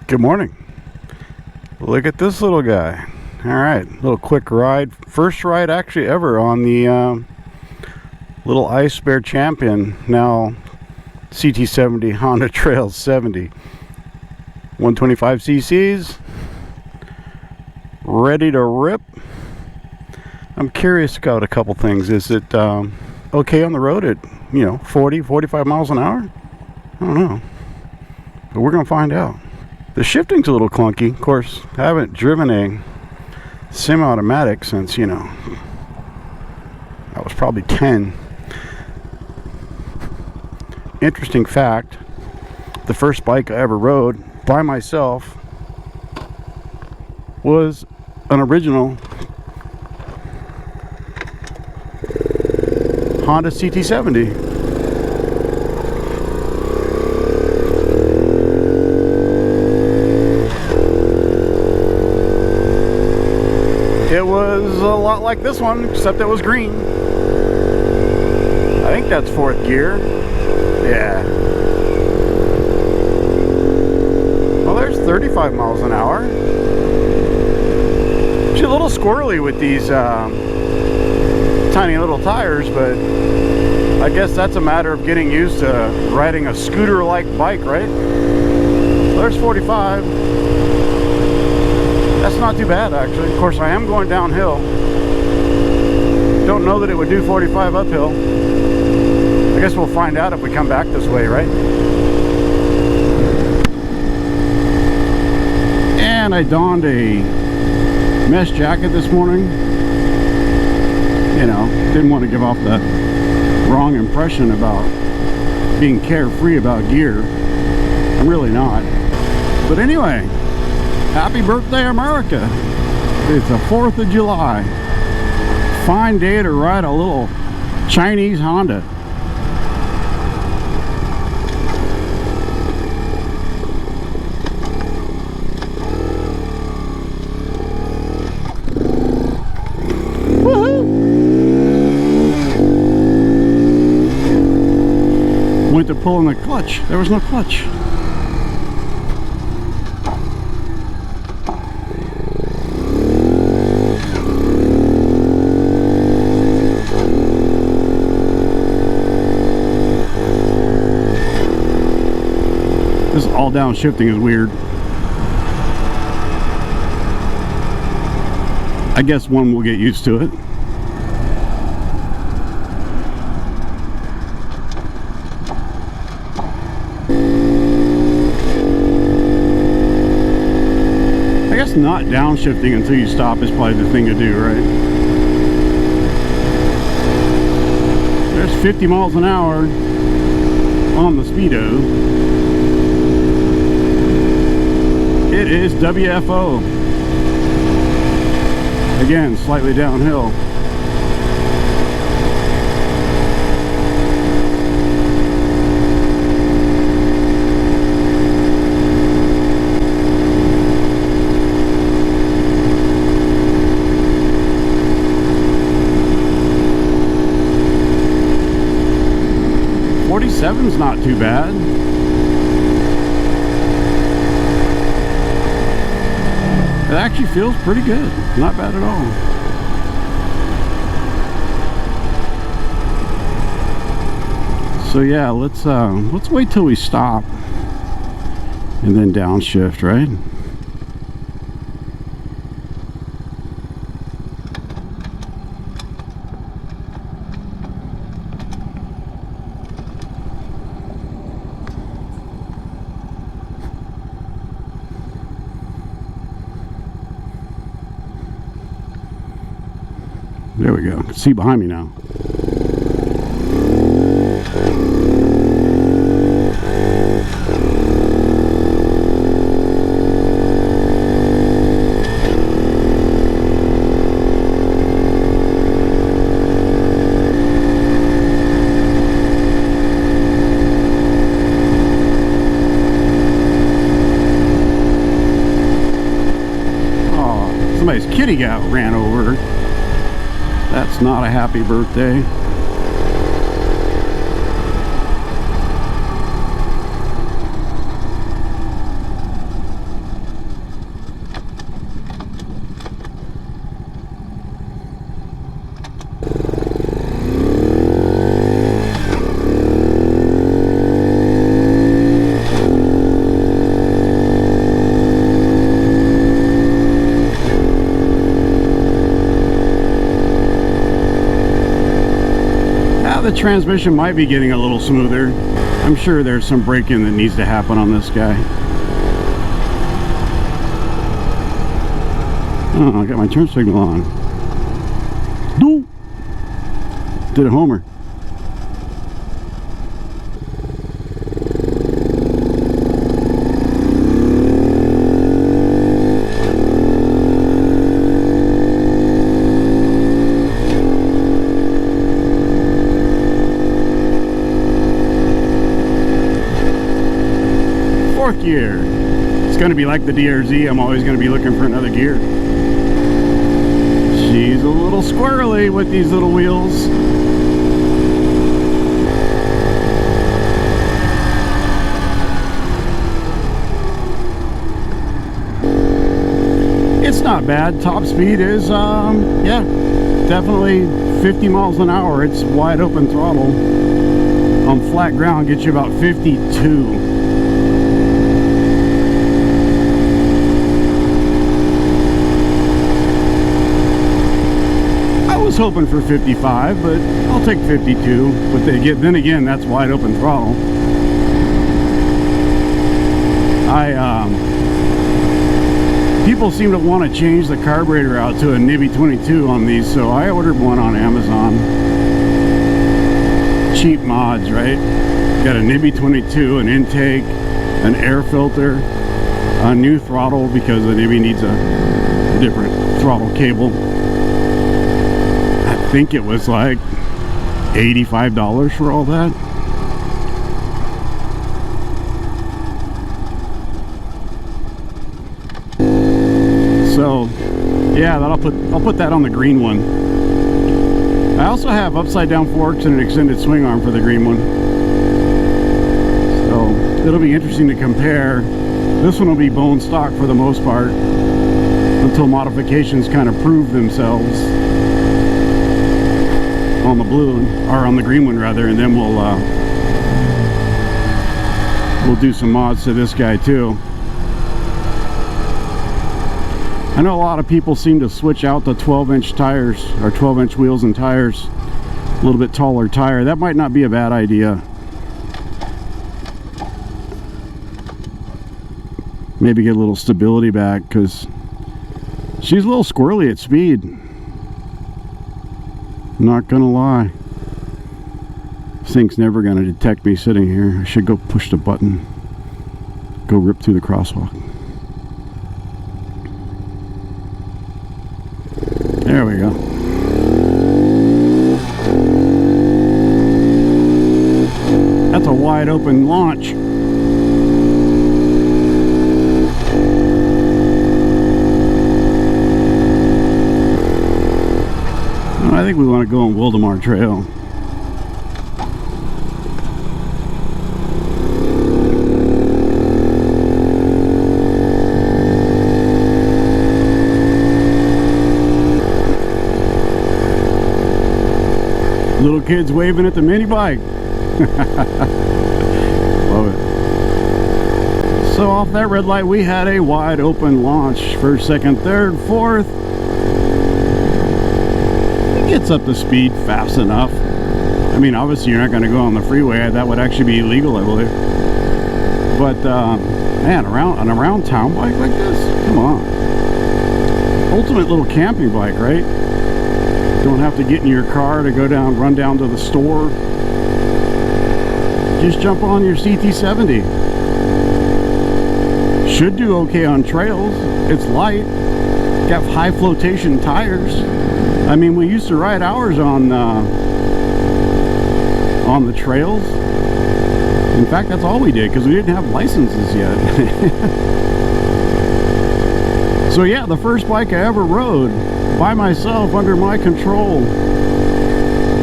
Good morning. Look at this little guy. All right, little quick ride. First ride actually ever on the little Ice Bear Champion, now CT70 Honda Trail 70. 125 cc's. Ready to rip. I'm curious about a couple things. Is it okay on the road at 40, 45 miles an hour? I don't know, but we're gonna find out. The shifting's a little clunky. Of course, I haven't driven a semi-automatic since, I was probably 10. Interesting fact, the first bike I ever rode by myself was an original Honda CT70. It was a lot like this one, except it was green. I think that's fourth gear. Yeah. Well, there's 35 miles an hour. She's a little squirrely with these tiny little tires, but I guess that's a matter of getting used to riding a scooter-like bike, right? There's 45. That's not too bad, actually. Of course, I am going downhill. Don't know that it would do 45 uphill. I guess we'll find out if we come back this way, right? And I donned a mesh jacket this morning. Didn't want to give off the wrong impression about being carefree about gear. I'm really not. But anyway, happy birthday, America. It's the 4th of July. Fine day to ride a little Chinese Honda. Woohoo! Went to pull in the clutch. There was no clutch. This all down shifting is weird. I guess one will get used to it. I guess not downshifting until you stop is probably the thing to do, right? There's 50 miles an hour on the speedo. It is WFO. Again, slightly downhill. .47's not too bad. It actually feels pretty good. Not bad at all. So yeah, let's wait till we stop and then downshift, right? There we go. See behind me now. Oh, somebody's kitty got ran over. That's not a happy birthday. The transmission might be getting a little smoother. I'm sure there's some braking that needs to happen on this guy. Oh, I got my turn signal on. Doo! Did a homer. Fourth gear. It's going to be like the DRZ. I'm always going to be looking for another gear. She's a little squirrely with these little wheels. It's not bad. Top speed is, yeah, definitely 50 miles an hour. It's wide open throttle. On flat ground, gets you about 52. I was hoping for 55, but I'll take 52. But then again, that's wide open throttle. People seem to want to change the carburetor out to a Nibby 22 on these, so I ordered one on Amazon. Cheap mods, right? Got a Nibby 22, an intake, an air filter, a new throttle because the Nibby needs a different throttle cable. I think it was like $85 for all that. So yeah, I'll put that on the green one. I also have upside down forks and an extended swing arm for the green one. So it'll be interesting to compare. This one will be bone stock for the most part until modifications kind of prove themselves on the blue, or on the green one rather, and then we'll do some mods to this guy too. I know a lot of people seem to switch out the 12-inch tires, or 12-inch wheels and tires, a little bit taller tire. That might not be a bad idea. Maybe get a little stability back, because she's a little squirrely at speed. Not gonna lie. This thing's never gonna detect me sitting here. I should go push the button. Go rip through the crosswalk. There we go. That's a wide open launch. I think we want to go on Wildemar Trail. Little kids waving at the mini bike. Love it. So off that red light we had a wide open launch. First, second, third, fourth. It gets up to speed fast enough. I mean, obviously you're not going to go on the freeway. That would actually be illegal, I believe. But man, around town bike like this, come on. Ultimate little camping bike, right? Don't have to get in your car to run down to the store. Just jump on your CT70. Should do okay on trails. It's light. Got high flotation tires. I mean, we used to ride ours on the trails. In fact, that's all we did because we didn't have licenses yet. So yeah, the first bike I ever rode by myself under my control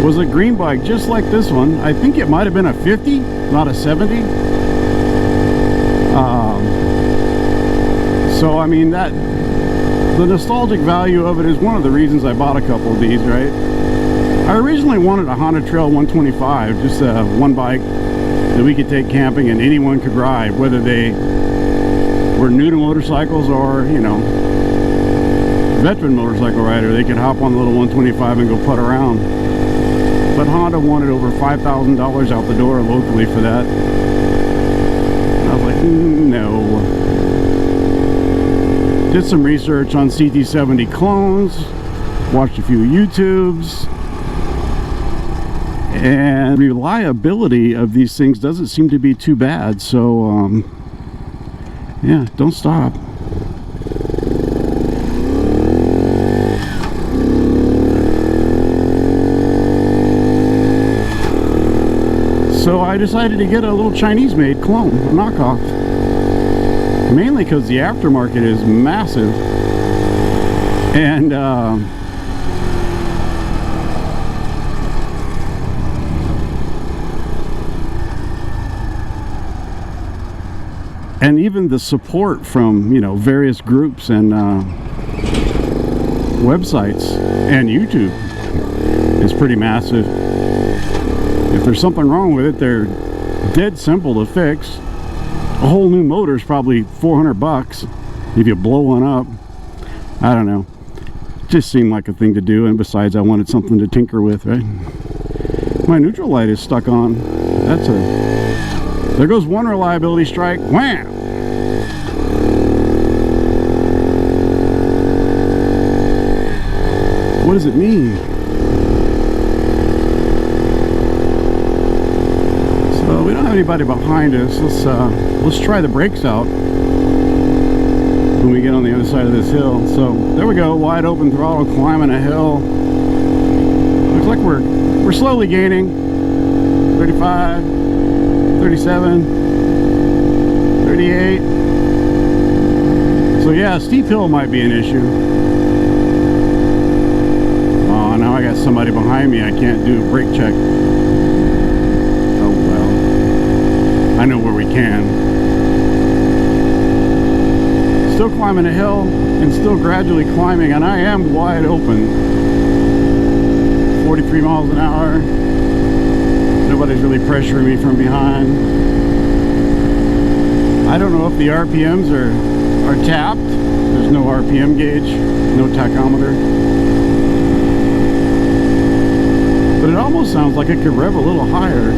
was a green bike just like this one. I think it might have been a 50, not a 70. So I mean, the nostalgic value of it is one of the reasons I bought a couple of these, right? I originally wanted a Honda Trail 125, just one bike that we could take camping and anyone could ride, whether they were new to motorcycles or, you know, veteran motorcycle rider. They could hop on the little 125 and go putt around. But Honda wanted over $5,000 out the door locally for that. And I was like, no. Did some research on CT70 clones, watched a few YouTubes, and reliability of these things doesn't seem to be too bad. So yeah, don't stop. So I decided to get a little Chinese-made clone, a knockoff. Mainly because the aftermarket is massive. And even the support from, you know, various groups and websites and YouTube is pretty massive. If there's something wrong with it, they're dead simple to fix. A whole new motor is probably 400 bucks if you blow one up. I don't know. Just seemed like a thing to do, and besides, I wanted something to tinker with, right? My neutral light is stuck on. There goes one reliability strike. Wham! What does it mean? So we don't have anybody behind us. Let's try the brakes out when we get on the other side of this hill. So there we go, wide open throttle, climbing a hill. Looks like we're slowly gaining. 35, 37, 38. So yeah, steep hill might be an issue. Oh, now I got somebody behind me. I can't do a brake check. Oh well. I know where we can. Still climbing a hill and still gradually climbing, and I am wide open. 43 miles an hour. Nobody's really pressuring me from behind. I don't know if the RPMs are tapped. There's no RPM gauge, no tachometer. But it almost sounds like it could rev a little higher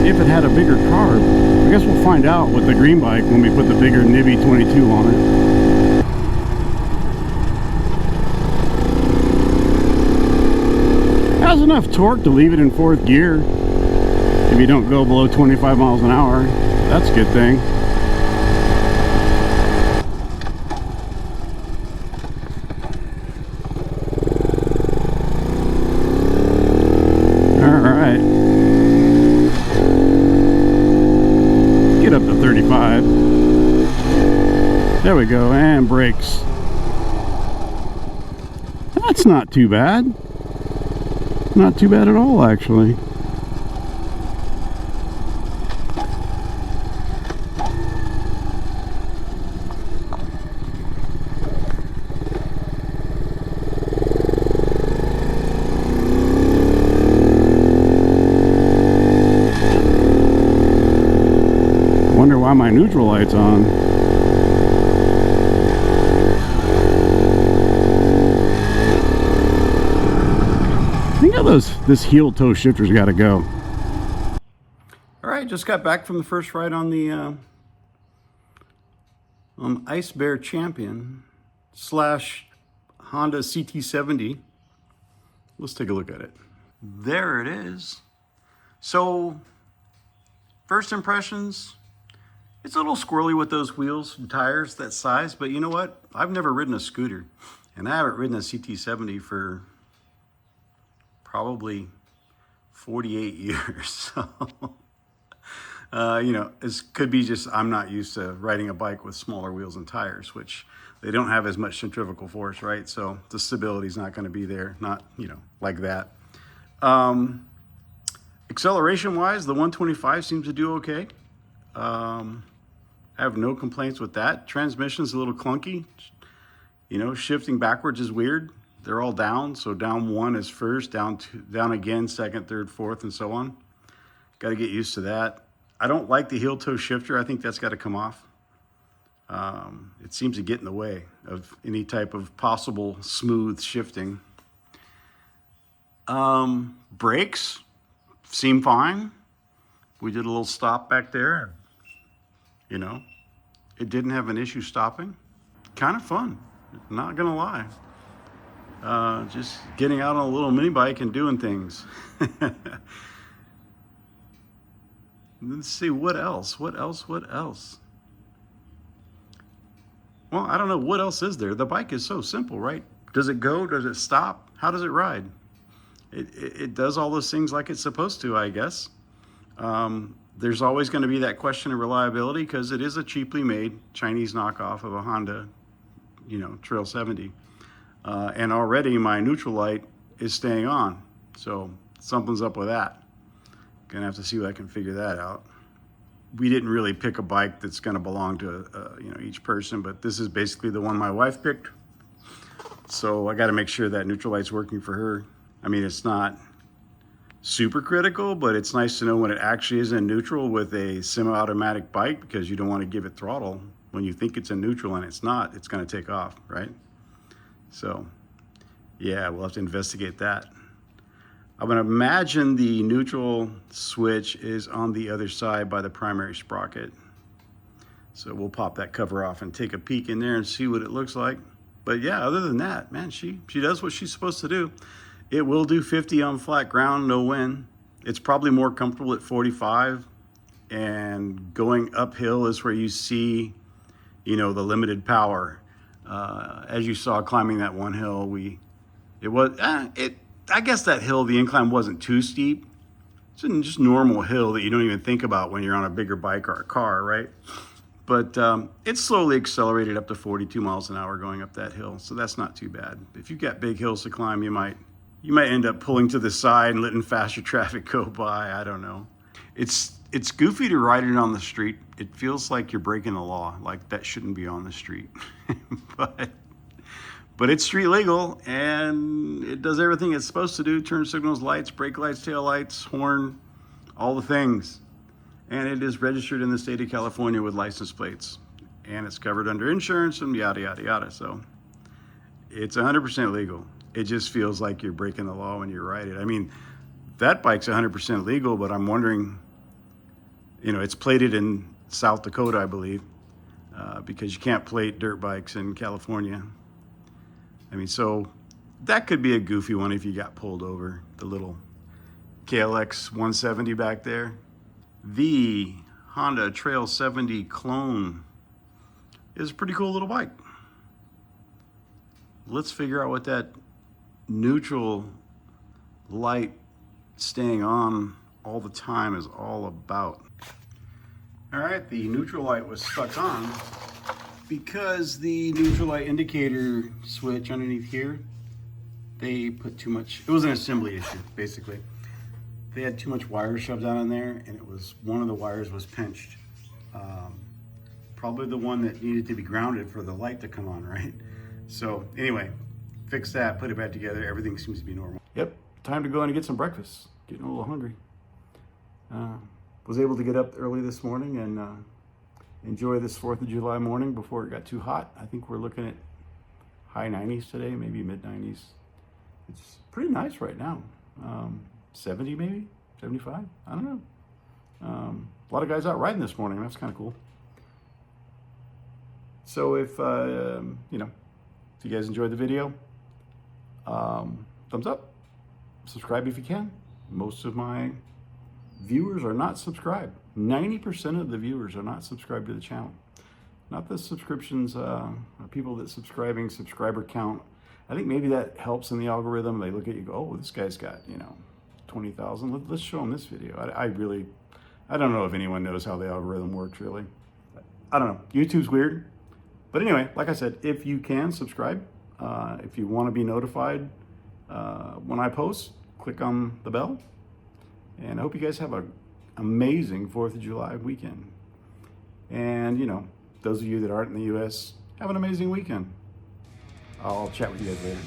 if it had a bigger carb. I guess we'll find out with the green bike when we put the bigger Nibby 22 on it. It has enough torque to leave it in 4th gear if you don't go below 25 miles an hour. That's a good thing. Alright. Get up to 35. There we go, and brakes. That's not too bad. Not too bad at all, actually. Wonder why my neutral light's on. I think this heel toe shifter's got to go. All right, just got back from the first ride on the Ice Bear Champion / Honda CT70. Let's take a look at it. There it is. So, first impressions, it's a little squirrely with those wheels and tires that size, but you know what? I've never ridden a scooter, and I haven't ridden a CT70 for probably 48 years. So, you know, it could be just I'm not used to riding a bike with smaller wheels and tires, which they don't have as much centrifugal force, right? So the stability is not going to be there, not, you know, like that. Acceleration wise, the 125 seems to do okay. I have no complaints with that. Transmission's a little clunky. You know, shifting backwards is weird. They're all down, so down 1 is first, down 2, down again, 2nd, 3rd, 4th, and so on. Got to get used to that. I don't like the heel toe shifter. I think that's got to come off. It seems to get in the way of any type of possible smooth shifting. Brakes seem fine. We did a little stop back there. You know, it didn't have an issue stopping. Kind of fun, not gonna lie. Just getting out on a little mini bike and doing things. Let's see, what else? What else? Well, I don't know, what else is there? The bike is so simple, right? Does it go? Does it stop? How does it ride? It does all those things like it's supposed to, I guess. There's always going to be that question of reliability because it is a cheaply made Chinese knockoff of a Honda, you know, Trail 70. And already my neutral light is staying on. So something's up with that. Gonna have to see if I can figure that out. We didn't really pick a bike that's gonna belong to you know, each person, but this is basically the one my wife picked. So I gotta make sure that neutral light's working for her. I mean, it's not super critical, but it's nice to know when it actually is in neutral with a semi-automatic bike, because you don't want to give it throttle when you think it's in neutral and it's not. It's going to take off, right? So yeah, we'll have to investigate that. I'm going to imagine the neutral switch is on the other side by the primary sprocket. So we'll pop that cover off and take a peek in there and see what it looks like. But yeah, other than that, man, she does what she's supposed to do. It will do 50 on flat ground, no wind. It's probably more comfortable at 45, and going uphill is where you see, you know, the limited power. As you saw climbing that one hill, I guess that hill, the incline wasn't too steep. It's a just normal hill that you don't even think about when you're on a bigger bike or a car, right? But it slowly accelerated up to 42 miles an hour going up that hill, so that's not too bad. If you've got big hills to climb, you might end up pulling to the side and letting faster traffic go by. I don't know. It's goofy to ride it on the street. It feels like you're breaking the law, like that shouldn't be on the street. But it's street legal, and it does everything it's supposed to do: turn signals, lights, brake lights, tail lights, horn, all the things. And it is registered in the state of California with license plates, and it's covered under insurance and yada, yada, yada. So it's 100% legal. It just feels like you're breaking the law when you ride it. I mean, that bike's 100% legal, but I'm wondering, you know, it's plated in South Dakota, I believe, because you can't plate dirt bikes in California. I mean, so that could be a goofy one if you got pulled over. The little KLX 170 back there. The Honda Trail 70 clone is a pretty cool little bike. Let's figure out what that neutral light staying on all the time is all about. All right, the neutral light was stuck on because the neutral light indicator switch underneath here, they put too much, it was an assembly issue, basically. They had too much wire shoved down in there, and it was, one of the wires was pinched. Probably the one that needed to be grounded for the light to come on, right? So anyway, fix that, put it back together, everything seems to be normal. Yep, time to go in and get some breakfast. Getting a little hungry. Was able to get up early this morning and enjoy this 4th of July morning before it got too hot. I think we're looking at high 90s today, maybe mid 90s. It's pretty nice right now. 70 maybe, 75, I don't know. A lot of guys out riding this morning, that's kind of cool. So if, you know, if you guys enjoyed the video, thumbs up, subscribe if you can. Most of my viewers are not subscribed. 90% of the viewers are not subscribed to the channel. Not the subscriptions, people that subscriber count. I think maybe that helps in the algorithm. They look at you and go, oh, this guy's got, you know, 20,000. Let's show them this video. I don't know if anyone knows how the algorithm works, really. I don't know. YouTube's weird. But anyway, like I said, if you can subscribe, if you want to be notified when I post, click on the bell. And I hope you guys have an amazing 4th of July weekend. And, you know, those of you that aren't in the U.S., have an amazing weekend. I'll chat with you guys later.